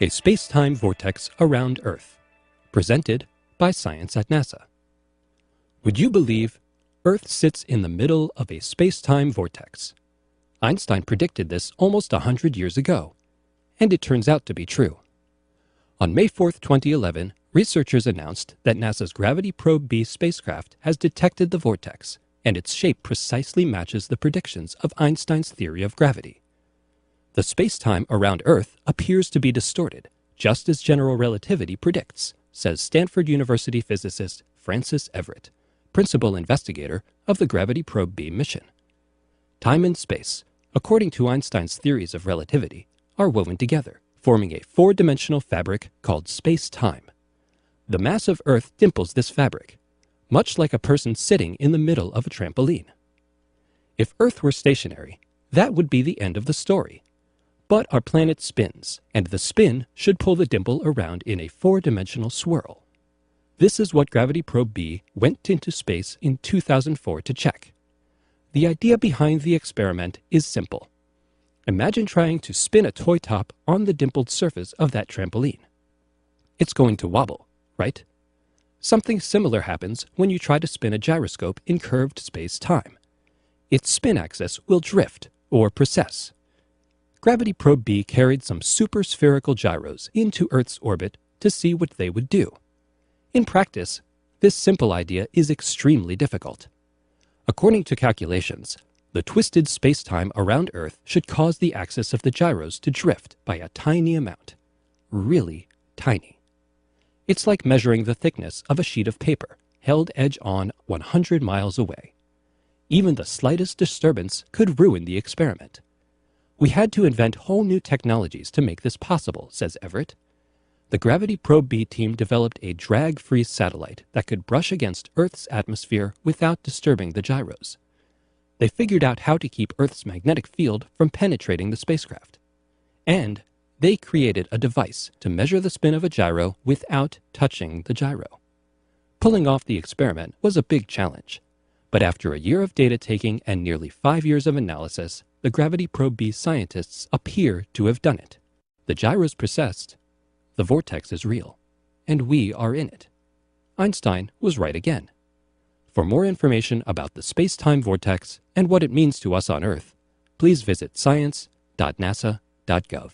A space-time vortex around Earth, presented by ScienceAtNASA. Would you believe Earth sits in the middle of a space-time vortex? Einstein predicted this almost 100 years ago, and it turns out to be true. On May 4, 2011, researchers announced that NASA's Gravity Probe B spacecraft has detected the vortex, and its shape precisely matches the predictions of Einstein's theory of gravity. The space-time around Earth appears to be distorted, just as general relativity predicts, says Stanford University physicist Francis Everett, principal investigator of the Gravity Probe B mission. Time and space, according to Einstein's theories of relativity, are woven together, forming a four-dimensional fabric called space-time. The mass of Earth dimples this fabric, much like a person sitting in the middle of a trampoline. If Earth were stationary, that would be the end of the story. But our planet spins, and the spin should pull the dimple around in a four-dimensional swirl. This is what Gravity Probe B went into space in 2004 to check. The idea behind the experiment is simple. Imagine trying to spin a toy top on the dimpled surface of that trampoline. It's going to wobble, right? Something similar happens when you try to spin a gyroscope in curved space-time. Its spin axis will drift or precess. Gravity Probe B carried some super-spherical gyros into Earth's orbit to see what they would do. In practice, this simple idea is extremely difficult. According to calculations, the twisted space-time around Earth should cause the axis of the gyros to drift by a tiny amount. Really tiny. It's like measuring the thickness of a sheet of paper held edge-on 100 miles away. Even the slightest disturbance could ruin the experiment. We had to invent whole new technologies to make this possible, says Everett. The Gravity Probe B team developed a drag-free satellite that could brush against Earth's atmosphere without disturbing the gyros. They figured out how to keep Earth's magnetic field from penetrating the spacecraft. And they created a device to measure the spin of a gyro without touching the gyro. Pulling off the experiment was a big challenge. But after a year of data taking and nearly 5 years of analysis, the Gravity Probe B scientists appear to have done it. The gyros precessed, the vortex is real, and we are in it. Einstein was right again. For more information about the space-time vortex and what it means to us on Earth, please visit science.nasa.gov.